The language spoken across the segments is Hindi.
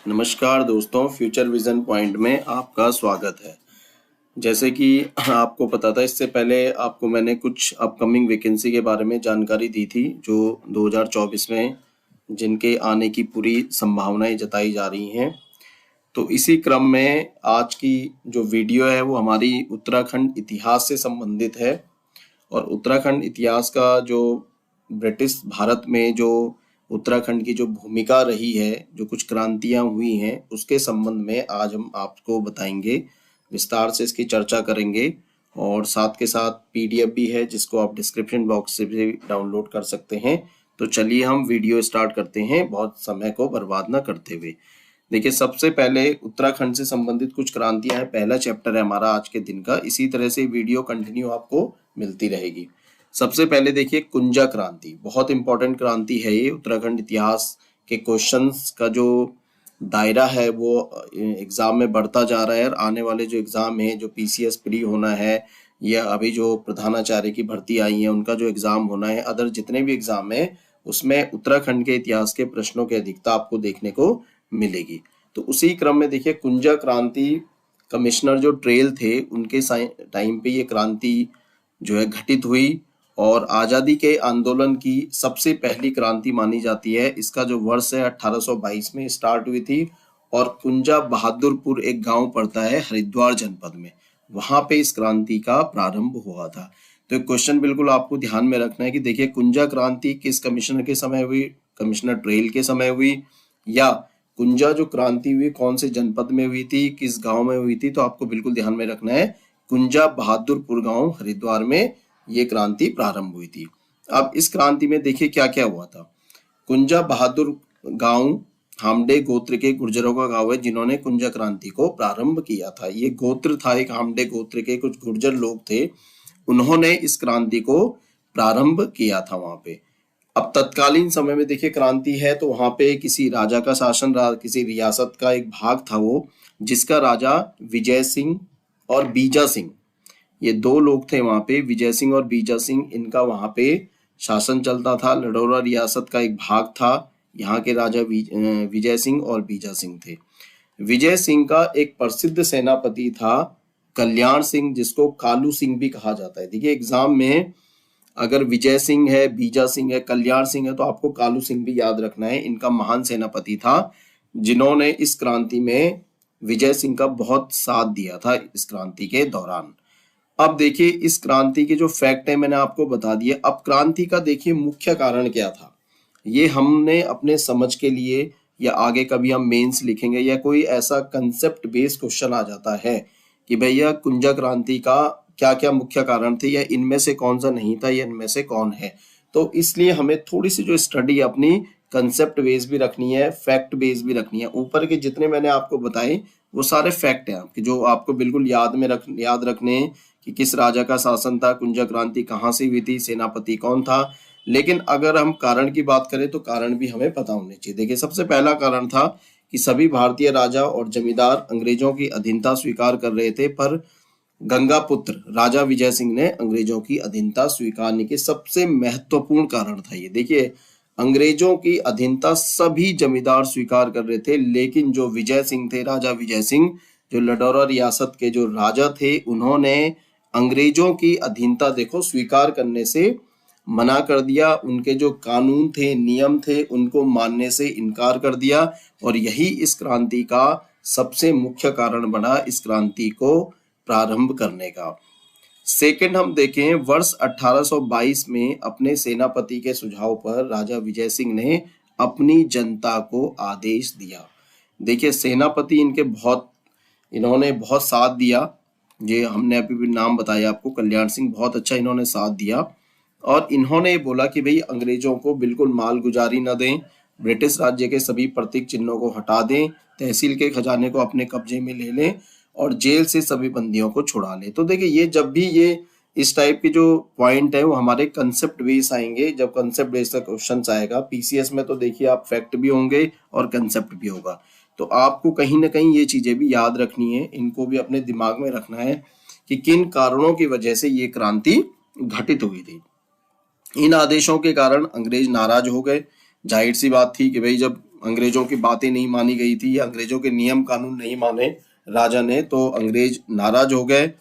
नमस्कार दोस्तों, फ्यूचर विजन पॉइंट में आपका स्वागत है। जैसे कि आपको पता था, इससे पहले आपको मैंने कुछ अपकमिंग वैकेंसी के बारे में जानकारी दी थी जो 2024 में जिनके आने की पूरी संभावनाएं जताई जा रही हैं। तो इसी क्रम में आज की जो वीडियो है वो हमारी उत्तराखंड इतिहास से संबंधित है। और उत्तराखंड इतिहास का जो ब्रिटिश भारत में जो उत्तराखंड की जो भूमिका रही है, जो कुछ क्रांतियां हुई हैं, उसके संबंध में आज हम आपको बताएंगे, विस्तार से इसकी चर्चा करेंगे। और साथ के साथ पीडीएफ भी है जिसको आप डिस्क्रिप्शन बॉक्स से भी डाउनलोड कर सकते हैं। तो चलिए हम वीडियो स्टार्ट करते हैं, बहुत समय को बर्बाद ना करते हुए। देखिए, सबसे पहले उत्तराखंड से संबंधित कुछ क्रांतियां हैं, पहला चैप्टर है हमारा आज के दिन का। इसी तरह से वीडियो कंटिन्यू आपको मिलती रहेगी। सबसे पहले देखिए, कुंजा क्रांति बहुत इंपॉर्टेंट क्रांति है ये। उत्तराखंड इतिहास के क्वेश्चंस का जो दायरा है वो एग्जाम में बढ़ता जा रहा है। और आने वाले जो एग्जाम है, जो पीसीएस प्री होना है, या अभी जो प्रधानाचार्य की भर्ती आई है उनका जो एग्जाम होना है, अदर जितने भी एग्जाम है, उसमें उत्तराखंड के इतिहास के प्रश्नों की अधिकता आपको देखने को मिलेगी। तो उसी क्रम में देखिए, कुंजा क्रांति कमिश्नर जो ट्रेल थे उनके टाइम पे ये क्रांति जो है घटित हुई और आजादी के आंदोलन की सबसे पहली क्रांति मानी जाती है। इसका जो वर्ष है 1822 में स्टार्ट हुई थी। और कुंजा बहादुरपुर एक गांव पड़ता है हरिद्वार जनपद में, वहां पे इस क्रांति का प्रारंभ हुआ था। तो एक क्वेश्चन बिल्कुल आपको ध्यान में रखना है कि देखिए, कुंजा क्रांति किस कमिश्नर के समय हुई? कमिश्नर ट्रेल के समय हुई। या कुंजा जो क्रांति हुई कौन से जनपद में हुई थी, किस गांव में हुई थी? तो आपको बिल्कुल ध्यान में रखना है, कुंजा बहादुरपुर गांव हरिद्वार में ये क्रांति प्रारंभ हुई थी। अब इस क्रांति में देखिए क्या क्या हुआ था। कुंजा बहादुर गांव हामडे गोत्र के गुर्जरों का गांव है जिन्होंने कुंजा क्रांति को प्रारंभ किया था। ये गोत्र था, एक हामडे गोत्र के कुछ गुर्जर लोग थे, उन्होंने इस क्रांति को प्रारंभ किया था वहां पे। अब तत्कालीन समय में देखिए क्रांति है तो वहां पे किसी राजा का शासन रहा, किसी रियासत का एक भाग था वो, जिसका राजा विजय सिंह और बीजा सिंह, ये दो लोग थे वहां पे, विजय सिंह और बीजा सिंह, इनका वहां पे शासन चलता था। लडोरा रियासत का एक भाग था, यहाँ के राजा विजय सिंह और बीजा सिंह थे। विजय सिंह का एक प्रसिद्ध सेनापति था कल्याण सिंह, जिसको कालू सिंह भी कहा जाता है। देखिए एग्जाम में अगर विजय सिंह है, बीजा सिंह है, कल्याण सिंह है, तो आपको कालू सिंह भी याद रखना है। इनका महान सेनापति था जिन्होंने इस क्रांति में विजय सिंह का बहुत साथ दिया था इस क्रांति के दौरान। अब देखिए, इस क्रांति के जो फैक्ट है मैंने आपको बता दिए। अब क्रांति का देखिए मुख्य कारण क्या था, ये हमने अपने समझ के लिए, या आगे कभी हम मेंस लिखेंगे या कोई ऐसा कंसेप्ट बेस्ड क्वेश्चन आ जाता है कि भैया कुंजा क्रांति का क्या क्या मुख्य कारण थे, या इनमें से कौन सा नहीं था, या इनमें से कौन है। तो इसलिए हमें थोड़ी सी जो स्टडी अपनी कंसेप्ट बेस भी रखनी है, फैक्ट बेस भी रखनी है। ऊपर के जितने मैंने आपको बताए वो सारे फैक्ट हैं आपके, जो आपको बिल्कुल याद रखने हैं कि किस राजा का शासन था, कुंजा क्रांति कहाँ से हुई थी, सेनापति कौन था। लेकिन अगर हम कारण की बात करें तो कारण भी हमें पता होने चाहिए। देखिए, सबसे पहला कारण था कि सभी भारतीय राजा और जमींदार अंग्रेजों की अधीनता स्वीकार कर रहे थे, पर गंगापुत्र राजा विजय सिंह ने अंग्रेजों की अधीनता स्वीकार नहीं की। सबसे महत्वपूर्ण कारण था ये। देखिए, अंग्रेजों की अधीनता सभी जमींदार स्वीकार कर रहे थे, लेकिन जो विजय सिंह थे, राजा विजय सिंह, जो लडौरा रियासत के जो राजा थे, उन्होंने अंग्रेजों की अधीनता देखो स्वीकार करने से मना कर दिया। उनके जो कानून थे, नियम थे, उनको मानने से इनकार कर दिया। और यही इस क्रांति का सबसे मुख्य कारण बना, इस क्रांति को प्रारंभ करने का। सेकंड हम देखें, वर्ष 1822 में अपने सेनापति के सुझाव पर राजा विजय सिंह ने अपनी जनता को आदेश दिया। देखिए, सेनापति इन्होंने बहुत साथ दिया। ये हमने अभी भी नाम बताया आपको, कल्याण सिंह, बहुत अच्छा इन्होंने साथ दिया। और इन्होंने बोला कि भाई अंग्रेजों को बिल्कुल मालगुजारी न दें, ब्रिटिश राज्य के सभी प्रतीक चिन्हों को हटा दें, तहसील के खजाने को अपने कब्जे में ले लें और जेल से सभी बंदियों को छुड़ा लें। तो देखिए, ये जब भी ये इस टाइप के जो पॉइंट है वो हमारे कंसेप्ट बेस आएंगे। जब कंसेप्ट बेस का क्वेश्चन आएगा पीसीएस में, तो देखिए आप फैक्ट भी होंगे और कंसेप्ट भी होगा। तो आपको कहीं ना कहीं ये चीजें भी याद रखनी है, इनको भी अपने दिमाग में रखना है कि किन कारणों की वजह से ये क्रांति घटित हुई थी। इन आदेशों के कारण अंग्रेज नाराज हो गए। जाहिर सी बात थी कि भाई जब अंग्रेजों की बातें नहीं मानी गई थी या अंग्रेजों के नियम कानून नहीं माने राजा ने, तो अंग्रेज नाराज हो गए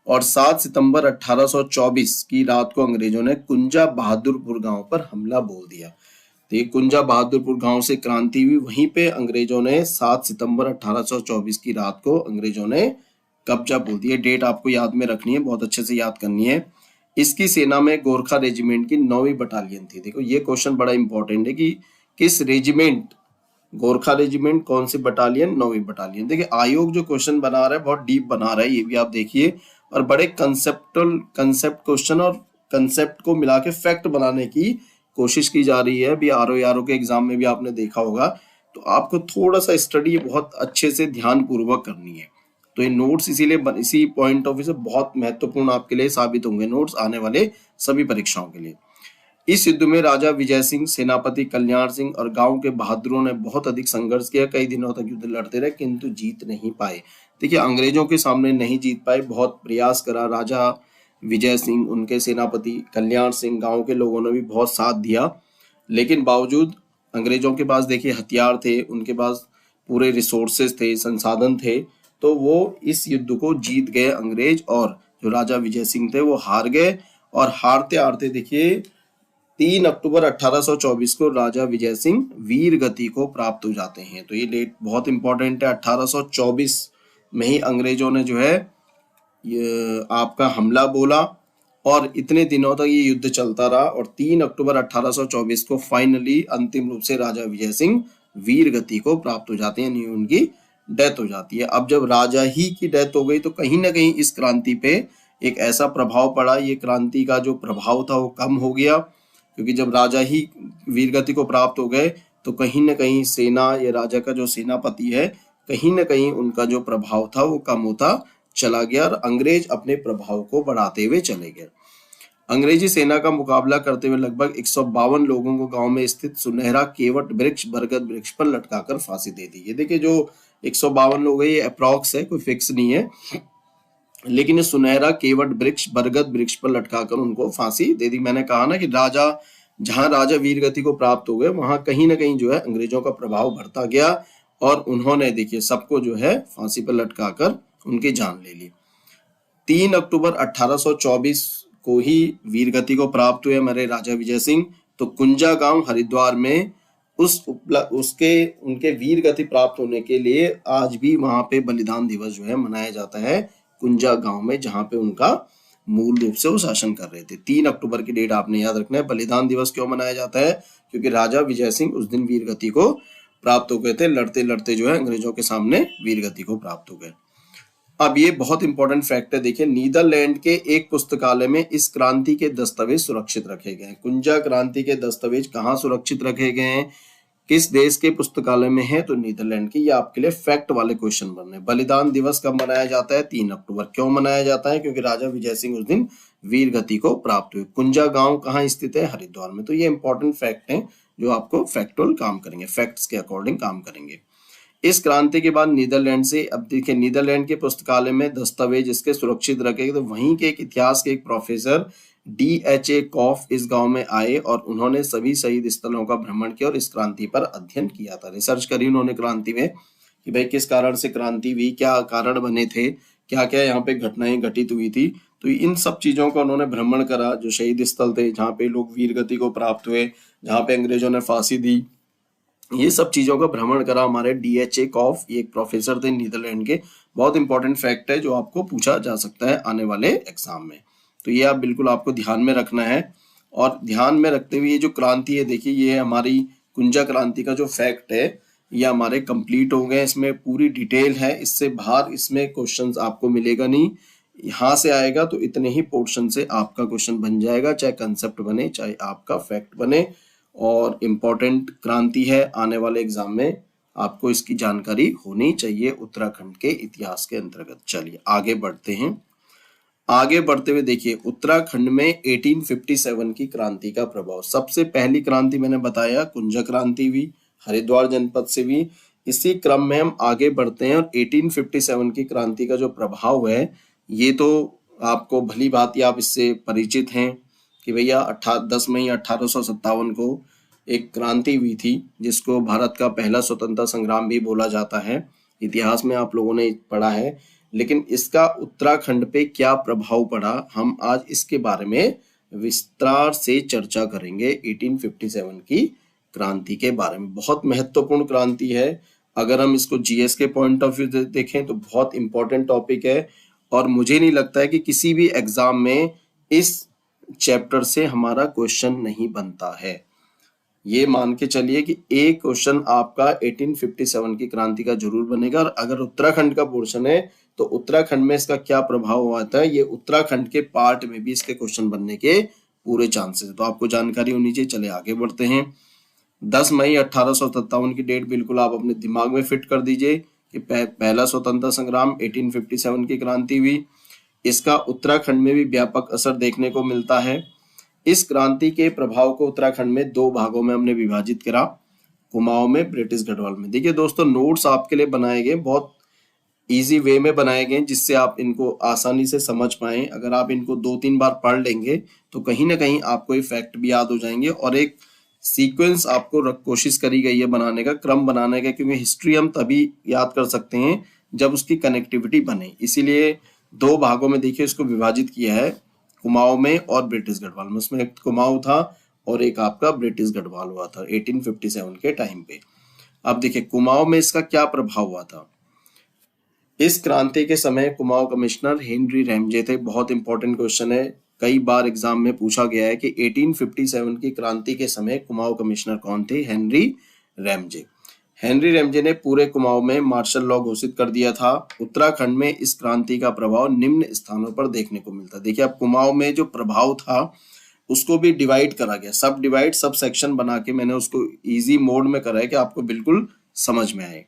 और 7 सितंबर 1824 की रात को अंग्रेजों ने कुंजा बहादुरपुर गांव पर हमला बोल दिया। तो ये कुंजा बहादुरपुर गांव से क्रांति हुई, वहीं पे अंग्रेजों ने 7 सितंबर 1824 की रात को अंग्रेजों ने कब्जा बोल दिया। डेट आपको याद में रखनी है, बहुत अच्छे से याद करनी है। इसकी सेना में गोरखा रेजिमेंट की 9वीं बटालियन थी। देखो ये क्वेश्चन बड़ा इंपॉर्टेंट है कि किस रेजिमेंट, गोरखा रेजिमेंट कौन सी बटालियन, 9वीं बटालियन। देखिए आयोग जो क्वेश्चन बना रहा है बहुत डीप बना रहा है, ये भी आप देखिए, और बड़े कंसेप्ट क्वेश्चन और कंसेप्ट को मिला के फैक्ट बनाने की कोशिश की जा रही है। अभी आरओ के एग्जाम में भी आपने देखा होगा, तो आपको थोड़ा सा स्टडी बहुत अच्छे से ध्यान पूर्वक करनी है। तो ये नोट्स इसीलिए इसी पॉइंट ऑफ व्यू से बहुत महत्वपूर्ण आपके लिए साबित होंगे नोट्स आने वाले सभी परीक्षाओं के लिए। इस युद्ध में राजा विजय सिंह, सेनापति कल्याण सिंह और गांव के बहादुरों ने बहुत अधिक संघर्ष किया। कई दिनों तक युद्ध लड़ते रहे किंतु जीत नहीं पाए। देखिए अंग्रेजों के सामने नहीं जीत पाए, बहुत प्रयास करा राजा विजय सिंह, उनके सेनापति कल्याण सिंह, गांव के लोगों ने भी बहुत साथ दिया, लेकिन बावजूद अंग्रेजों के पास देखिए हथियार थे, उनके पास पूरे रिसोर्सेज थे, संसाधन थे, तो वो इस युद्ध को जीत गए अंग्रेज, और जो राजा विजय सिंह थे वो हार गए। और हारते हारते देखिए 3 अक्टूबर 1824 को राजा विजय सिंह वीर गति को प्राप्त हो जाते हैं। तो ये डेट बहुत इंपॉर्टेंट है। 1824 में ही अंग्रेजों ने जो है ये आपका हमला बोला और इतने दिनों तक ये युद्ध चलता रहा, और 3 अक्टूबर 1824 को फाइनली अंतिम रूप से राजा विजय सिंह वीर गति को प्राप्त हो जाते हैं, यानी उनकी डेथ हो जाती है। अब जब राजा ही की डेथ हो गई तो कहीं ना कहीं इस क्रांति पे एक ऐसा प्रभाव पड़ा, ये क्रांति का जो प्रभाव था वो कम हो गया, क्योंकि जब राजा ही वीरगति को प्राप्त हो गए तो कहीं ना कहीं सेना या राजा का जो सेनापति है, कहीं ना कहीं उनका जो प्रभाव था वो कम होता चला गया और अंग्रेज अपने प्रभाव को बढ़ाते हुए चले गए। अंग्रेजी सेना का मुकाबला करते हुए लगभग 152 लोगों को गांव में स्थित सुनहरा केवट वृक्ष बरगद वृक्ष पर लटकाकर फांसी दे दी। ये देखिए जो 152 लोग है ये अप्रॉक्स है, कोई फिक्स नहीं है, लेकिन ये सुनहरा केवट वृक्ष बरगद वृक्ष पर लटकाकर उनको फांसी दे दी। मैंने कहा ना कि जहां राजा वीरगति को प्राप्त हो गए वहां कहीं ना कहीं जो है अंग्रेजों का प्रभाव बढ़ता गया और उन्होंने देखिए सबको जो है फांसी पर लटकाकर उनकी जान ले ली। 3 अक्टूबर 1824 को ही वीरगति को प्राप्त हुए हमारे राजा विजय सिंह। तो कुंजा गांव हरिद्वार में उनके वीर गति प्राप्त होने के लिए आज भी वहां पे बलिदान दिवस जो है मनाया जाता है कुंजा गांव में, जहां पे उनका मूल रूप से वो शासन कर रहे थे। 3 अक्टूबर की डेट आपने याद रखना है। बलिदान दिवस क्यों मनाया जाता है? क्योंकि राजा विजय सिंह उस दिन वीर गति को प्राप्त हो गए थे, लड़ते लड़ते जो है अंग्रेजों के सामने वीर गति को प्राप्त हो गए। अब ये बहुत इंपॉर्टेंट फैक्ट है, देखिए नीदरलैंड के एक पुस्तकालय में इस क्रांति के दस्तावेज सुरक्षित रखे गए हैं। कुंजा क्रांति के दस्तावेज कहाँ सुरक्षित रखे गए हैं, किस देश के पुस्तकालय में है? तो नीदरलैंड की। ये आपके लिए फैक्ट वाले क्वेश्चन बनने। बलिदान दिवस कब मनाया जाता है? 3 अक्टूबर। क्यों मनाया जाता है? क्योंकि राजा विजय सिंह उस दिन वीर गति को प्राप्त हुए। कुंजा गांव कहाँ स्थित है? हरिद्वार में। तो ये इंपॉर्टेंट फैक्ट है जो आपको फैक्टुअल काम करेंगे, फैक्ट्स के अकॉर्डिंग काम करेंगे। इस क्रांति के बाद नीदरलैंड से, अब देखिए नीदरलैंड के पुस्तकालय में दस्तावेज इसके सुरक्षित रखे गए, तो वहीं के एक इतिहास के एक प्रोफेसर DHA कॉफ इस गांव में आए और उन्होंने सभी शहीद स्थलों का भ्रमण किया और इस क्रांति पर अध्ययन किया था। रिसर्च करी उन्होंने क्रांति में कि भाई किस कारण से क्रांति हुई, क्या कारण बने थे, क्या क्या यहाँ पे घटनाएं घटित हुई थी। तो इन सब चीजों का उन्होंने भ्रमण करा, जो शहीद स्थल थे जहाँ पे लोग वीर गति को प्राप्त हुए, जहाँ पे अंग्रेजों ने फांसी दी, ये सब चीजों का भ्रमण करा हमारे DHA कॉफ। ये एक प्रोफेसर थे नीदरलैंड के। बहुत इंपॉर्टेंट फैक्ट है जो आपको पूछा जा सकता है आने वाले एग्जाम में, तो ये आप बिल्कुल आपको ध्यान में रखना है। और ध्यान में रखते हुए ये जो क्रांति है, देखिए ये हमारी कुंजा क्रांति का जो फैक्ट है ये हमारे कंप्लीट हो गए। इसमें पूरी डिटेल है, इससे बाहर इसमें क्वेश्चंस आपको मिलेगा नहीं। यहाँ से आएगा तो इतने ही पोर्शन से आपका क्वेश्चन बन जाएगा, चाहे कंसेप्ट बने चाहे आपका फैक्ट बने। और इम्पोर्टेंट क्रांति है, आने वाले एग्जाम में आपको इसकी जानकारी होनी चाहिए उत्तराखंड के इतिहास के अंतर्गत। चलिए आगे बढ़ते हैं। आगे बढ़ते हुए देखिए उत्तराखंड में 1857 की क्रांति का प्रभाव। सबसे पहली क्रांति मैंने बताया कुंजा क्रांति हुई, हरिद्वार जनपद से भी। इसी क्रम में हम आगे बढ़ते हैं और 1857 की क्रांति का जो प्रभाव है ये तो आपको भली भांति आप इससे परिचित हैं कि भैया 10 मई 1857 को एक क्रांति हुई थी जिसको भारत का पहला स्वतंत्रता संग्राम भी बोला जाता है। इतिहास में आप लोगों ने पढ़ा है, लेकिन इसका उत्तराखंड पे क्या प्रभाव पड़ा, हम आज इसके बारे में विस्तार से चर्चा करेंगे। 1857 की क्रांति के बारे में, बहुत महत्वपूर्ण क्रांति है। अगर हम इसको जीएस के पॉइंट ऑफ व्यू देखें तो बहुत इंपॉर्टेंट टॉपिक है, और मुझे नहीं लगता है कि किसी भी एग्जाम में इस चैप्टर से हमारा क्वेश्चन नहीं बनता है। ये मान के चलिए कि एक क्वेश्चन आपका 1857 की क्रांति का जरूर बनेगा। और अगर उत्तराखंड का पोर्शन है तो उत्तराखंड में इसका क्या प्रभाव हुआ था, ये उत्तराखंड के पार्ट में भी इसके क्वेश्चन बनने के पूरे चांसेस, तो आपको जानकारी होनी चाहिए। चले आगे बढ़ते हैं। 10 मई 1857 की डेट बिल्कुल आप अपने दिमाग में फिट कर दीजिए कि पहला स्वतंत्रता संग्राम 1857 की क्रांति हुई। इसका उत्तराखंड में भी व्यापक असर देखने को मिलता है। इस क्रांति के प्रभाव को उत्तराखंड में 2 भागों में हमने विभाजित करा, कुमाऊं में, ब्रिटिश गढ़वाल में। देखिए दोस्तों, नोट्स आपके लिए बनाए गए, बहुत इजी वे में बनाए गए जिससे आप इनको आसानी से समझ पाएं। अगर आप इनको 2-3 बार पढ़ लेंगे तो कहीं ना कहीं आपको ये फैक्ट भी याद हो जाएंगे, और एक सीक्वेंस आपको कोशिश करी गई है बनाने का, क्रम बनाने का, क्योंकि हिस्ट्री हम तभी याद कर सकते हैं जब उसकी कनेक्टिविटी बने। इसीलिए 2 भागों में देखिए इसको विभाजित किया है, कुमाऊं में और ब्रिटिश गढ़वाल में। उसमें एक कुमाऊं था और एक आपका ब्रिटिश गढ़वाल हुआ था 1857 के टाइम पे। अब देखिए कुमाऊं में इसका क्या प्रभाव हुआ था। इस क्रांति के समय कुमाऊं कमिश्नर हेनरी रैमजे थे। बहुत इंपॉर्टेंट क्वेश्चन है, कई बार एग्जाम में पूछा गया है कि 1857 की क्रांति के समय कुमाऊं कमिश्नर कौन थे। Henry Ramsay. हेनरी रैमजे ने पूरे कुमाऊं में मार्शल लॉ घोषित कर दिया था। उत्तराखंड में इस क्रांति का प्रभाव निम्न स्थानों पर देखने को मिलता है। देखिए अब कुमाऊं में जो प्रभाव था उसको भी डिवाइड करा गया, सब डिवाइड, सब सेक्शन बना के मैंने उसको इजी मोड में करा है कि आपको बिल्कुल समझ में आए।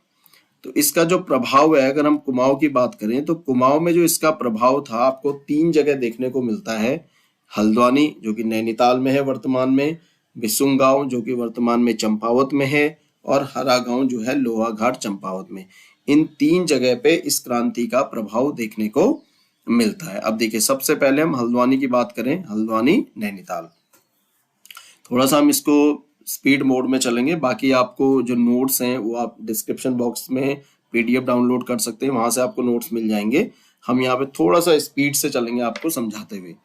तो इसका जो प्रभाव है, अगर हम कुमाऊं की बात करें तो कुमाऊं में जो इसका प्रभाव था आपको 3 जगह देखने को मिलता है। हल्द्वानी जो कि नैनीताल में है वर्तमान में, बिसुंग गांव जो कि वर्तमान में चंपावत में है, और हरा गांव जो है लोहाघाट चंपावत में। इन 3 जगह पे इस क्रांति का प्रभाव देखने को मिलता है। अब देखिए सबसे पहले हम हल्द्वानी की बात करें, हल्द्वानी नैनीताल। थोड़ा सा हम इसको स्पीड मोड में चलेंगे, बाकी आपको जो नोट्स हैं वो आप डिस्क्रिप्शन बॉक्स में पीडीएफ डाउनलोड कर सकते हैं, वहां से आपको नोट्स मिल जाएंगे। हम यहाँ पे थोड़ा सा स्पीड से चलेंगे आपको समझाते हुए।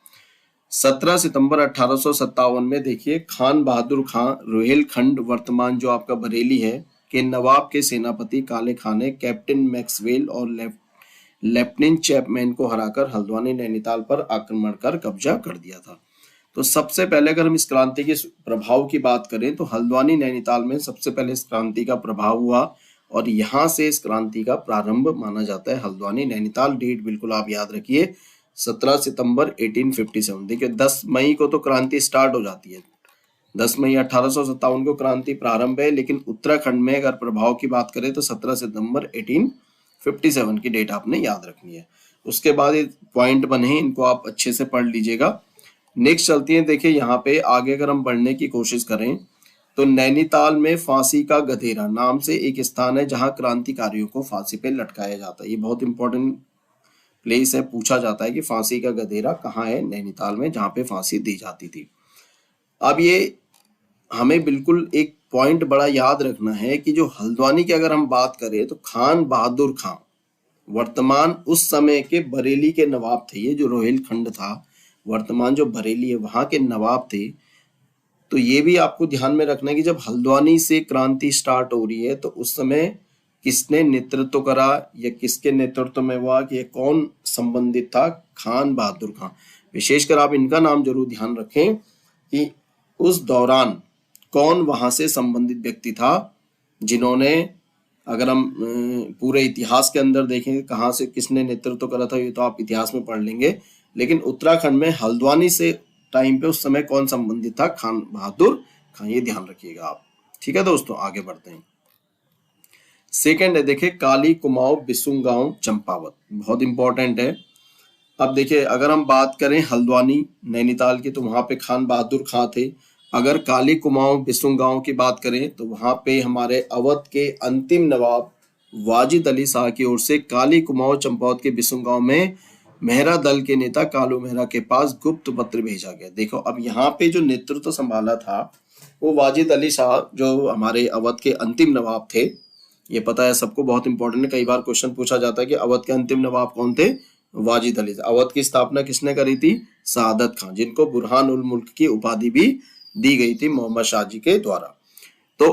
17 सितंबर 1857 में देखिए खान बहादुर खां रोहिलखंड, वर्तमान जो आपका बरेली है, के नवाब के सेनापति काले खान ने कैप्टन मैक्सवेल और लेफ्टिनेंट चैपमैन को हराकर हल्द्वानी नैनीताल पर आक्रमण कर कब्जा कर दिया था। तो सबसे पहले अगर हम इस क्रांति के प्रभाव की बात करें तो हल्द्वानी नैनीताल में सबसे पहले इस क्रांति का प्रभाव हुआ, और यहां से इस क्रांति का प्रारंभ माना जाता है। हल्द्वानी नैनीताल, डेट बिल्कुल आप याद रखिए 17 सितंबर 1857। देखिए 10 मई को तो क्रांति स्टार्ट हो जाती है, 10 मई 1857 को क्रांति प्रारंभ है, लेकिन उत्तराखंड में अगर प्रभाव की बात करें तो 17 सितंबर 1857 की डेट आपने याद रखनी है। उसके बाद ये पॉइंट बने, इनको आप अच्छे से पढ़ लीजिएगा। नेक्स्ट चलती है, देखिए यहाँ पे आगे अगर हम बढ़ने की कोशिश करें तो नैनीताल में फांसी का गधेरा नाम से एक स्थान है जहां क्रांतिकारियों को फांसी पे लटकाया जाता है। ये बहुत इंपॉर्टेंट प्लेस है, पूछा जाता है कि फांसी का गधेरा कहाँ है नैनीताल में जहां पे फांसी दी जाती थी। अब ये हमें बिल्कुल एक पॉइंट बड़ा याद रखना है कि जो हल्द्वानी की अगर हम बात करें तो खान बहादुर खां वर्तमान उस समय के बरेली के नवाब थे। ये जो रोहिलखंड था वर्तमान जो बरेली है वहां के नवाब थे। तो ये भी आपको ध्यान में रखना है कि जब हल्द्वानी से क्रांति स्टार्ट हो रही है तो उस समय किसने नेतृत्व करा या किसके नेतृत्व में हुआ, कि कौन संबंधित था, खान बहादुर खां। विशेषकर आप इनका नाम जरूर ध्यान रखें कि उस दौरान कौन वहां से संबंधित व्यक्ति था जिन्होंने, अगर हम पूरे इतिहास के अंदर देखें कहाँ से किसने नेतृत्व करा था ये तो आप इतिहास में पढ़ लेंगे, लेकिन उत्तराखंड में हल्द्वानी से टाइम पे उस समय कौन संबंधित था, खान बहादुर खां। ये ध्यान रखिएगा आप। ठीक है दोस्तों, आगे बढ़ते हैं। सेकंड है देखिए काली कुमाऊं बिसुंग गांव चंपावत, बहुत इंपॉर्टेंट है। अब देखिए अगर हम बात करें हल्द्वानी नैनीताल की तो वहां पे खान बहादुर खां थे। अगर काली कुमाऊं बिसुंग गांव की बात करें तो वहां पे हमारे अवध के अंतिम नवाब वाजिद अली शाह की ओर से काली कुमाऊं चंपावत के बिसुंग गांव में मेहरा दल के नेता कालू मेहरा के पास गुप्त पत्र भेजा गया। देखो अब यहाँ पे जो नेतृत्व संभाला था वो वाजिद अली शाह जो हमारे अवध के अंतिम नवाब थे, ये पता है सबको, बहुत इंपॉर्टेंट है, कई बार क्वेश्चन पूछा जाता है कि अवध के अंतिम नवाब कौन थे? वाजिद अली। अवध की स्थापना किसने करी थी? सआदत खान, जिनको बुरहान उल मुल्क की उपाधि भी दी गई थी मोहम्मद शाह जी के द्वारा। तो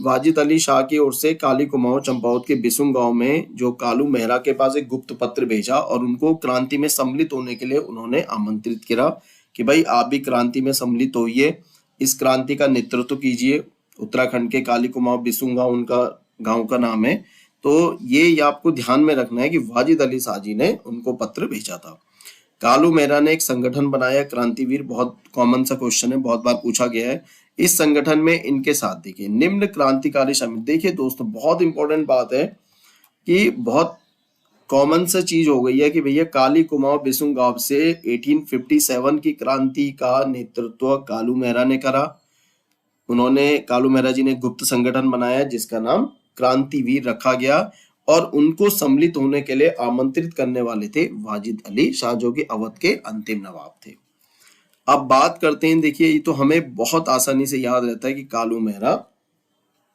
वाजिद अली शाह की ओर से काली कुमाऊं चंपावत के बिसुम गांव में जो कालू मेहरा के पास एक गुप्त पत्र भेजा और उनको क्रांति में सम्मिलित होने के लिए उन्होंने आमंत्रित किया कि भाई आप भी क्रांति में सम्मिलित होइए, इस क्रांति का नेतृत्व कीजिए। उत्तराखंड के काली कुमाऊं बिसुम गांव उनका गांव का नाम है। तो ये आपको ध्यान में रखना है कि वाजिद अली शाह जी ने उनको पत्र भेजा था। कालू मेहरा ने एक संगठन बनाया क्रांतिवीर, बहुत कॉमन सा क्वेश्चन है, बहुत बार पूछा गया है। इस संगठन में इनके साथ देखिए निम्न क्रांतिकारी शामिल। देखिए दोस्तों बहुत इंपॉर्टेंट बात है कि बहुत कॉमन सा चीज हो गई है कि भैया काली कुमाऊं बिसुम गांव से 1857 की क्रांति का नेतृत्व कालू मेहरा ने करा। उन्होंने, कालू मेहरा जी ने गुप्त संगठन बनाया जिसका नाम क्रांतिवीर रखा गया और उनको सम्मिलित होने के लिए आमंत्रित करने वाले थे वाजिद अली शाह जो कि अवध के अंतिम नवाब थे। अब बात करते हैं, देखिए ये तो हमें बहुत आसानी से याद रहता है कि कालू मेहरा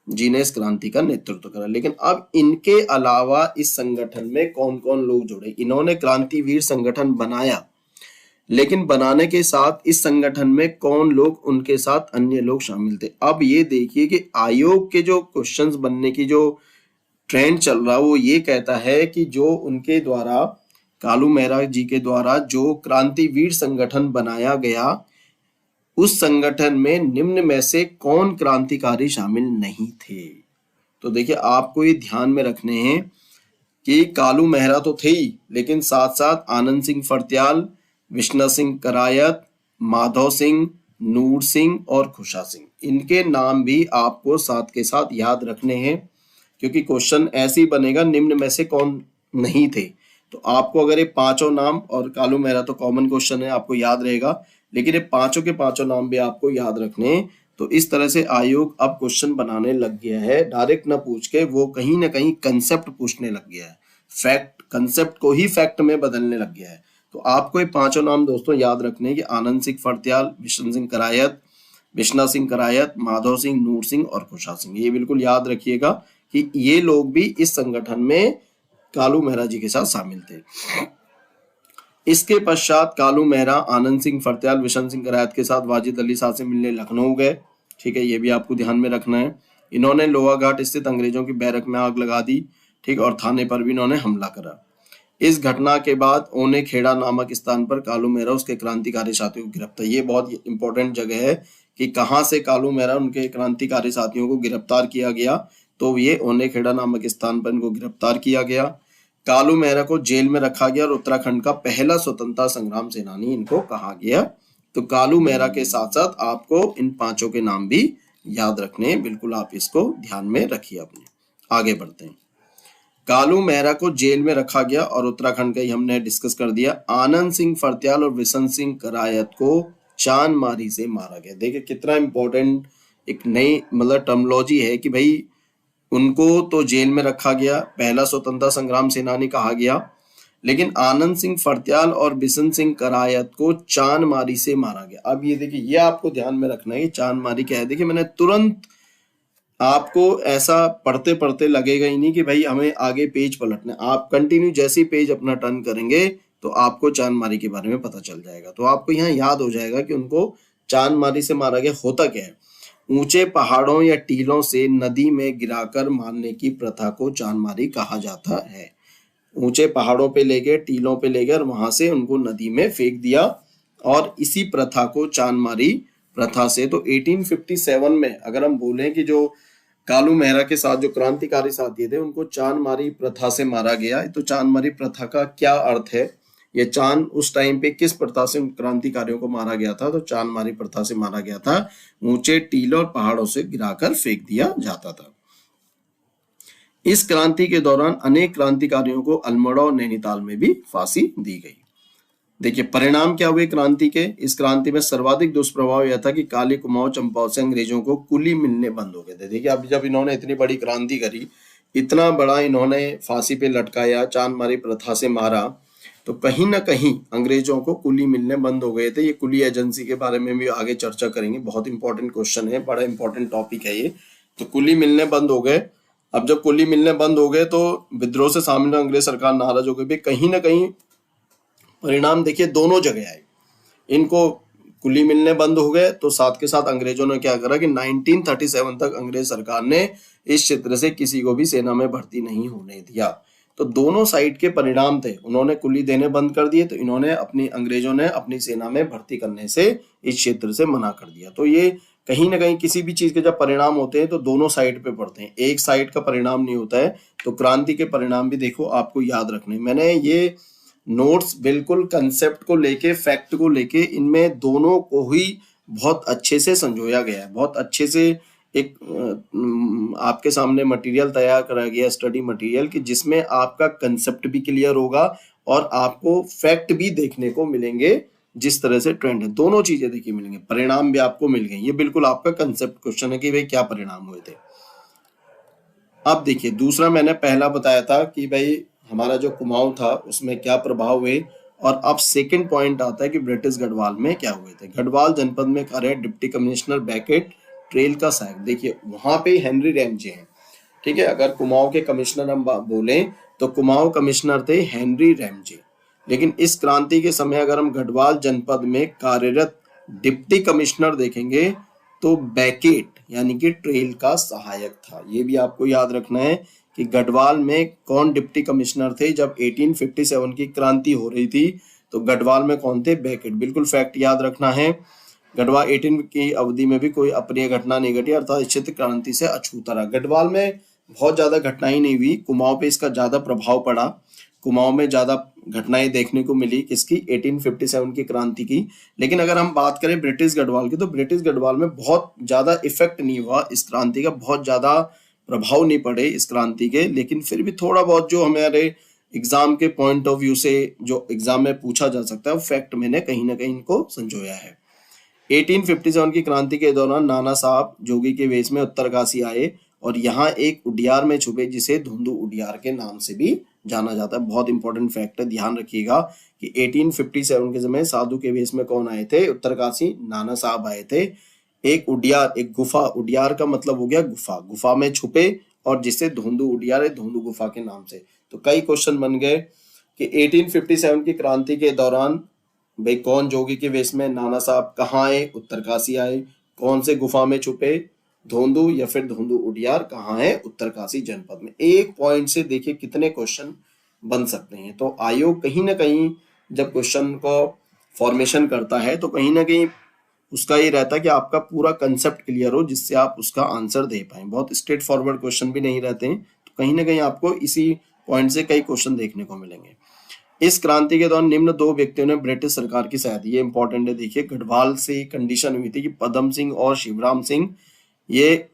जी ने इस क्रांति का नेतृत्व करा, लेकिन अब इनके अलावा इस संगठन में कौन कौन लोग जुड़े? इन्होंने क्रांतिवीर संगठन बनाया, लेकिन बनाने के साथ इस संगठन में कौन लोग, उनके साथ अन्य लोग शामिल थे। अब ये देखिए कि आयोग के जो क्वेश्चंस बनने की जो ट्रेंड चल रहा है वो ये कहता है कि जो उनके द्वारा, कालू मेहरा जी के द्वारा जो क्रांतिवीर संगठन बनाया गया, उस संगठन में निम्न में से कौन क्रांतिकारी शामिल नहीं थे। तो देखिए आपको ये ध्यान में रखने हैं कि कालू मेहरा तो थे ही, लेकिन साथ साथ आनंद सिंह फर्त्याल, विश्ना सिंह करायत, माधव सिंह, नूर सिंह और खुशा सिंह, इनके नाम भी आपको साथ के साथ याद रखने हैं, क्योंकि क्वेश्चन ऐसे ही बनेगा निम्न में से कौन नहीं थे। तो आपको अगर ये पांचों नाम, और कालू मेहरा तो कॉमन क्वेश्चन है आपको याद रहेगा, लेकिन ये पांचों के पांचों नाम भी आपको याद रखने हैं। तो इस तरह से आयोग अब क्वेश्चन बनाने लग गया है, डायरेक्ट ना पूछ के वो कहीं ना कहीं कंसेप्ट पूछने लग गया है, फैक्ट, कंसेप्ट को ही फैक्ट में बदलने लग गया है। तो आपको ये पांचों नाम दोस्तों याद रखने हैं कि आनंद सिंह फर्त्याल, विशन सिंह करायत, विश्ना सिंह करायत, माधव सिंह, नूर सिंह और खुशा सिंह। ये बिल्कुल याद रखिएगा कि ये लोग भी इस संगठन में कालू मेहरा जी के साथ शामिल थे। इसके पश्चात कालू मेहरा आनंद सिंह फर्त्याल, विशन सिंह करायत के साथ वाजिद अली शाह से मिलने लखनऊ गए। ठीक है, ये भी आपको ध्यान में रखना है। इन्होंने लोहाघाट स्थित अंग्रेजों की बैरक में आग लगा दी, ठीक, और थाने पर भी इन्होंने हमला करा। इस घटना के बाद ओने खेड़ा नामक स्थान पर कालू मेहरा उसके क्रांतिकारी साथियों को गिरफ्तार, ये बहुत इंपॉर्टेंट जगह है कि कहाँ से कालू मेहरा उनके क्रांतिकारी साथियों को गिरफ्तार किया गया। तो ये ओने खेड़ा नामक स्थान पर इनको गिरफ्तार किया गया। कालू मेहरा को जेल में रखा गया और उत्तराखंड का पहला स्वतंत्रता संग्राम सेनानी इनको कहा गया। तो कालू मेहरा के साथ साथ आपको इन पांचों के नाम भी याद रखने हैं, बिल्कुल आप इसको ध्यान में रखिए अपने। आगे बढ़ते हैं। कालू मेहरा को जेल में रखा गया और उत्तराखंड का ही हमने डिस्कस कर दिया। आनंद सिंह फर्त्याल और विशन सिंह करायत को चांदमारी से मारा गया। देखिए कितना इंपॉर्टेंट एक नई मतलब टर्मिनोलॉजी है कि भाई उनको तो जेल में रखा गया, पहला स्वतंत्रता संग्राम सेनानी कहा गया, लेकिन आनंद सिंह फर्त्याल और बिशन सिंह करायत को चांदमारी से मारा गया। अब ये देखिए, ये आपको ध्यान में रखना है कि चांदमारी क्या है। देखिए मैंने तुरंत आपको ऐसा पढ़ते पढ़ते लगेगा ही नहीं कि भाई हमें आगे पेज पलटना है। आप कंटिन्यू जैसे पेज अपना टर्न करेंगे तो आपको चांदमारी के बारे में पता चल जाएगा। तो आपको यहाँ याद हो जाएगा कि उनको चांदमारी से मारा गया। होता क्या है, ऊंचे पहाड़ों या टीलों से नदी में गिराकर मारने की प्रथा को चांदमारी कहा जाता है। ऊंचे पहाड़ों पे ले गए, टीलों पे ले गए और वहां से उनको नदी में फेंक दिया, और इसी प्रथा को चांदमारी प्रथा से, तो 1857 में अगर हम बोलें कि जो कालू मेहरा के साथ जो क्रांतिकारी साथी थे उनको चांदमारी प्रथा से मारा गया। तो चांदमारी प्रथा का क्या अर्थ है, ये चांद उस टाइम पे किस प्रथा से उन क्रांतिकारियों को मारा गया था? तो चांदमारी प्रथा से मारा गया था। ऊंचे टीलों और पहाड़ों से गिराकर फेंक दिया जाता था। इस क्रांति के दौरान अनेक क्रांतिकारियों को अल्मोड़ा और नैनीताल में भी फांसी दी गई। देखिए परिणाम क्या हुए क्रांति के। इस क्रांति में सर्वाधिक दुष्प्रभाव यह था कि काली कुमाऊं चंपावत से अंग्रेजों को कुली मिलने बंद हो गए थे। देखिए अब जब इन्होंने इतनी बड़ी क्रांति करी, इतना बड़ा इन्होंने फांसी पे लटकाया, चांदमारी प्रथा से मारा, तो कहीं ना कहीं अंग्रेजों को कुली मिलने बंद हो गए थे। ये कुली एजेंसी के बारे में भी आगे चर्चा करेंगे, बहुत इंपॉर्टेंट क्वेश्चन है, बड़ा इंपॉर्टेंट टॉपिक है ये। तो कुली मिलने बंद हो गए। अब जब कुली मिलने बंद हो गए तो विद्रोह से सामने अंग्रेज सरकार नाराज हो गई। कहीं ना कहीं परिणाम देखिए दोनों जगह आए। इनको कुली मिलने बंद हो गए तो साथ के साथ अंग्रेजों ने क्या करा कि 1937 तक अंग्रेज सरकार ने इस क्षेत्र से किसी को भी सेना में भर्ती नहीं होने दिया। तो दोनों साइड के परिणाम थे, उन्होंने कुली देने बंद कर दिए, तो इन्होंने अंग्रेजों ने अपनी सेना में भर्ती करने से इस क्षेत्र से मना कर दिया। तो ये कहीं ना कहीं किसी भी चीज के जब परिणाम होते हैं तो दोनों साइड पे पड़ते हैं, एक साइड का परिणाम नहीं होता है। तो क्रांति के परिणाम भी देखो आपको याद रखने, मैंने ये नोट्स बिल्कुल कंसेप्ट को लेके, फैक्ट को लेके, इनमें दोनों को ही बहुत अच्छे से संजोया गया है, बहुत अच्छे से एक आपके सामने मटेरियल तैयार करा गया, स्टडी मटेरियल, कि जिसमें आपका कंसेप्ट भी क्लियर होगा और आपको फैक्ट भी देखने को मिलेंगे। जिस तरह से ट्रेंड है, दोनों चीजें देखिए मिलेंगे, परिणाम भी आपको मिल गए। ये बिल्कुल आपका कंसेप्ट क्वेश्चन है कि भाई क्या परिणाम हुए थे। अब देखिए दूसरा, मैंने पहला बताया था कि भाई हमारा जो कुमाऊं था उसमें क्या प्रभाव हुए, और अब सेकंड पॉइंट आता है कि ब्रिटिश गढ़वाल में क्या हुए थे। गढ़वाल जनपद में कार्य डिप्टी कमिश्नर बैकेट ट्रेल का सहायक। देखिए वहां पे हेनरी रैमजे हैं, ठीक है। अगर कुमाऊं के कमिश्नर हम बोले तो कुमाऊं कमिश्नर थे हेनरी रैमजे, लेकिन इस क्रांति के समय अगर हम गढ़वाल जनपद में कार्यरत डिप्टी कमिश्नर देखेंगे तो बैकेट यानी कि ट्रेल का सहायक था। ये भी आपको याद रखना है कि गढ़वाल में कौन डिप्टी कमिश्नर थे जब 1857 की क्रांति हो रही थी, तो गढ़वाल में कौन थे, बैकेट। बिल्कुल फैक्ट याद रखना है। गढ़वाल 18 की अवधि में भी कोई अप्रिय घटना नहीं घटी, अर्थात क्षेत्र क्रांति से अछूता रहा। गढ़वाल में बहुत ज्यादा घटनाएं नहीं हुई, कुमाऊं पे इसका ज्यादा प्रभाव पड़ा। कुमाऊं में ज्यादा घटनाएं देखने को मिली किसकी, 1857 की क्रांति की। लेकिन अगर हम बात करें ब्रिटिश गढ़वाल की, तो ब्रिटिश गढ़वाल में बहुत ज्यादा इफेक्ट नहीं हुआ इस क्रांति का, बहुत ज्यादा प्रभाव नहीं पड़े इस क्रांति के। लेकिन फिर भी थोड़ा बहुत जो हमारे एग्जाम के पॉइंट ऑफ व्यू से जो एग्जाम में पूछा जा सकता है, फैक्ट मैंने कहीं ना कहीं इनको संजोया है। 1857 की क्रांति के दौरान नाना साहब जोगी के वेश में उत्तरकाशी आए और यहाँ एक उडियार में छुपे, जिसे धुंधु उडियार के नाम से भी जाना जाता है। बहुत इंपॉर्टेंट फैक्ट है, ध्यान रखिएगा कि 1857 के समय साधु के वेश में कौन आए थे, उत्तरकाशी नाना साहब आए थे। एक उडियार, एक गुफा, उडियार का मतलब हो गया गुफा, गुफा में छुपे और जिसे धुंधु उडियार है, धुंधु गुफा के नाम से। तो कई क्वेश्चन बन गए कि 1857 की क्रांति के दौरान भाई कौन जोगी के वेश में, नाना साहब कहाँ आए, उत्तरकाशी आए, कौन से गुफा में छुपे, धोंदू या फिर धोंदू उडियार कहाँ है, उत्तरकाशी जनपद में। एक पॉइंट से देखिए कितने क्वेश्चन बन सकते हैं। तो आयोग कहीं ना कहीं जब क्वेश्चन को फॉर्मेशन करता है तो कहीं ना कहीं उसका ये रहता है कि आपका पूरा कंसेप्ट क्लियर हो, जिससे आप उसका आंसर दे पाए। बहुत स्ट्रेट फॉरवर्ड क्वेश्चन भी नहीं रहते हैं, तो कहीं ना कहीं आपको इसी पॉइंट से कई क्वेश्चन देखने को मिलेंगे। इस क्रांति के दौरान निम्न दो व्यक्तियों ने ब्रिटिश सरकार की सहायता, ये इंपॉर्टेंट है। देखिए गढ़वाल से कंडीशन हुई थी कि पदम सिंह और शिवराम सिंह ये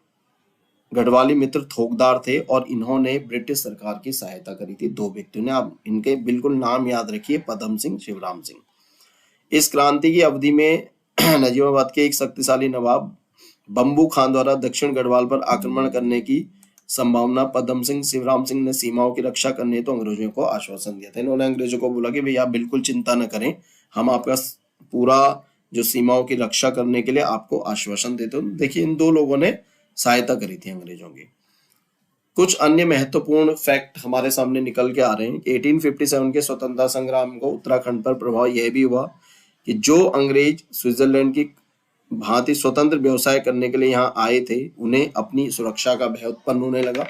गढ़वाली मित्र थोकदार थे और इन्होंने ब्रिटिश सरकार की सहायता करी थी। दो व्यक्तियों ने, आप इनके बिल्कुल नाम याद रखिए, पदम सिंह, शिवराम सिंह। इस क्रांति की अवधि में नजीबाबाद के एक शक्तिशाली नवाब बंबू खान द्वारा दक्षिण गढ़वाल पर आक्रमण करने की संभावना। पदम सिंह, शिवराम सिंह ने सीमाओं की रक्षा करने तो अंग्रेजों को आश्वासन दिया था। इन्होंने अंग्रेजों को बोला कि भैया आप बिल्कुल चिंता न करें, हम आपका पूरा जो सीमाओं की रक्षा करने के लिए आपको आश्वासन देते हो। देखिए इन दो लोगों ने सहायता करी थी अंग्रेजों की। कुछ अन्य महत्वपूर्ण फैक्ट हमारे सामने निकल के आ रहे हैं। 1857 के स्वतंत्रता संग्राम को उत्तराखंड पर प्रभाव यह भी हुआ कि जो अंग्रेज स्विट्जरलैंड की भांति स्वतंत्र व्यवसाय करने के लिए यहाँ आए थे, उन्हें अपनी सुरक्षा का भय उत्पन्न होने लगा।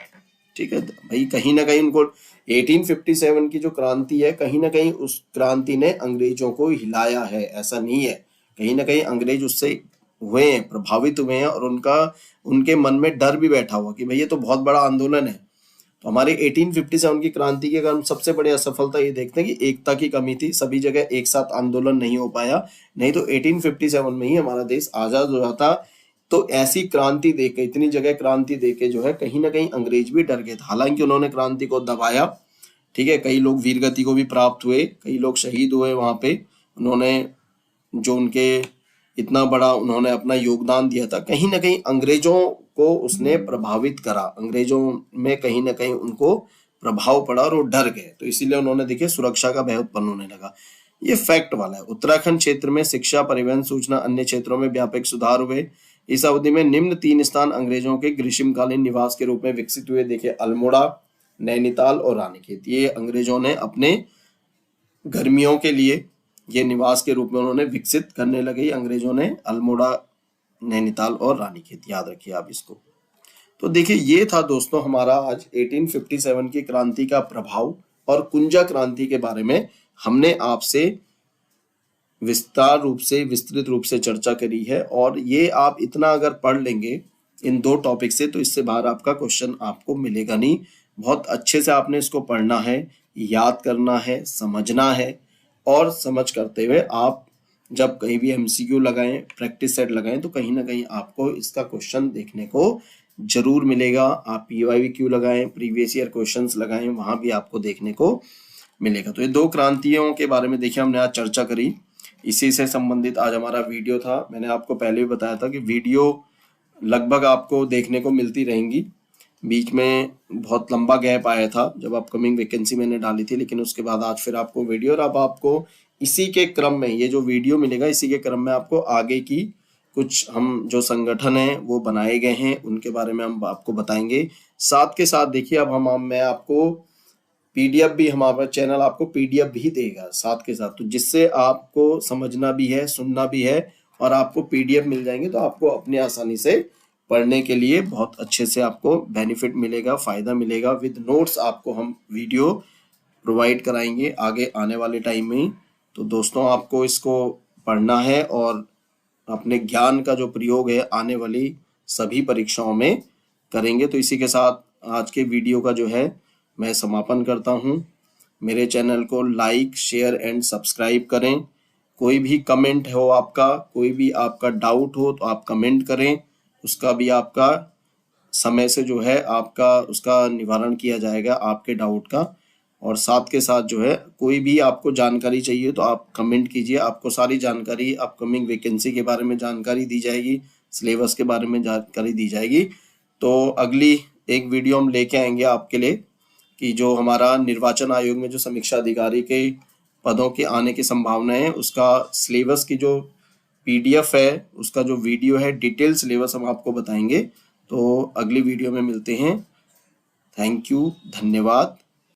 ठीक है भाई, कहीं ना कहीं उनको 1857 की जो क्रांति है, कहीं ना कहीं उस क्रांति ने अंग्रेजों को हिलाया है, ऐसा नहीं है। कहीं ना कहीं अंग्रेज उससे हुए हैं, प्रभावित हुए हैं, और उनके मन में डर भी बैठा हुआ कि भाई ये तो बहुत बड़ा आंदोलन है। तो हमारे 1857 की क्रांति की अगर हम सबसे बड़ी असफलता ये देखते हैं कि एकता की कमी थी, सभी जगह एक साथ आंदोलन नहीं हो पाया, नहीं तो 1857 में ही हमारा देश आजाद हो जाता। तो ऐसी क्रांति देके, इतनी जगह क्रांति देके जो है, कहीं ना कहीं अंग्रेज भी डर गए थे। हालांकि उन्होंने क्रांति को दबाया, ठीक है, कई लोग वीरगति को भी प्राप्त हुए, कई लोग शहीद हुए वहां पे। उन्होंने जो उनके इतना बड़ा उन्होंने अपना योगदान दिया था, कहीं ना कहीं अंग्रेजों को उसने प्रभावित करा, अंग्रेजों में कहीं ना कहीं उनको प्रभाव पड़ा और वो डर गए, तो इसीलिए उन्होंने देखिए सुरक्षा का भय उत्पन्न होने लगा। ये फैक्ट वाला है। उत्तराखंड क्षेत्र में शिक्षा, परिवहन, सूचना, अन्य क्षेत्रों में व्यापक सुधार हुए। इस अवधि में निम्न 3 स्थान अंग्रेजों के ग्रीष्मकालीन निवास के रूप में विकसित हुए। देखिए अल्मोड़ा, नैनीताल और रानीखेत, ये अंग्रेजों ने अपने गर्मियों के लिए ये निवास के रूप में उन्होंने विकसित करने लगे। अंग्रेजों ने अल्मोड़ा, नैनीताल और रानीखेत, याद रखिए आप इसको। तो देखिए ये था दोस्तों हमारा आज 1857 की क्रांति का प्रभाव और कुंजा क्रांति के बारे में हमने आपसे विस्तार रूप से, विस्तृत रूप से चर्चा करी है। और ये आप इतना अगर पढ़ लेंगे इन 2 टॉपिक से, तो इससे बाहर आपका क्वेश्चन आपको मिलेगा नहीं। बहुत अच्छे से आपने इसको पढ़ना है, याद करना है, समझना है, और समझ करते हुए आप जब कहीं भी MCQ लगाएं, प्रैक्टिस सेट लगाएं, तो कहीं ना कहीं आपको इसका क्वेश्चन देखने को जरूर मिलेगा। आप PYQ लगाएं, प्रीवियस ईयर क्वेश्चंस लगाएं, वहां भी आपको देखने को मिलेगा। तो ये 2 क्रांतियों के बारे में देखिए हमने आज चर्चा करी। इसी से संबंधित आज हमारा वीडियो था। मैंने आपको पहले भी बताया था कि वीडियो लगभग आपको देखने को मिलती रहेंगी। बीच में बहुत लंबा गैप आया था जब अपकमिंग वैकेंसी मैंने डाली थी, लेकिन उसके बाद आज फिर आपको वीडियो, और अब आपको इसी के क्रम में ये जो वीडियो मिलेगा, इसी के क्रम में आपको आगे की कुछ हम जो संगठन है वो बनाए गए हैं उनके बारे में हम आपको बताएंगे। साथ के साथ देखिए अब मैं आपको PDF भी, हमारा चैनल आपको PDF भी देगा साथ के साथ, तो जिससे आपको समझना भी है, सुनना भी है, और आपको PDF मिल जाएंगे, तो आपको अपनी आसानी से पढ़ने के लिए बहुत अच्छे से आपको बेनिफिट मिलेगा, फायदा मिलेगा। विद नोट्स आपको हम वीडियो प्रोवाइड कराएंगे आगे आने वाले टाइम में। तो दोस्तों आपको इसको पढ़ना है और अपने ज्ञान का जो प्रयोग है आने वाली सभी परीक्षाओं में करेंगे। तो इसी के साथ आज के वीडियो का जो है मैं समापन करता हूँ। मेरे चैनल को लाइक, शेयर एंड सब्सक्राइब करें। कोई भी कमेंट हो आपका, कोई भी आपका डाउट हो तो आप कमेंट करें, उसका भी आपका समय से जो है आपका उसका निवारण किया जाएगा आपके डाउट का। और साथ के साथ जो है कोई भी आपको जानकारी चाहिए तो आप कमेंट कीजिए, आपको सारी जानकारी अपकमिंग वैकेंसी के बारे में जानकारी दी जाएगी, सिलेबस के बारे में जानकारी दी जाएगी। तो अगली एक वीडियो हम लेके आएंगे आपके लिए कि जो हमारा निर्वाचन आयोग में जो समीक्षा अधिकारी के पदों के आने की संभावना है, उसका सिलेबस की जो PDF है, उसका जो वीडियो है, डिटेल सिलेबस हम आपको बताएंगे। तो अगली वीडियो में मिलते हैं। थैंक यू, धन्यवाद।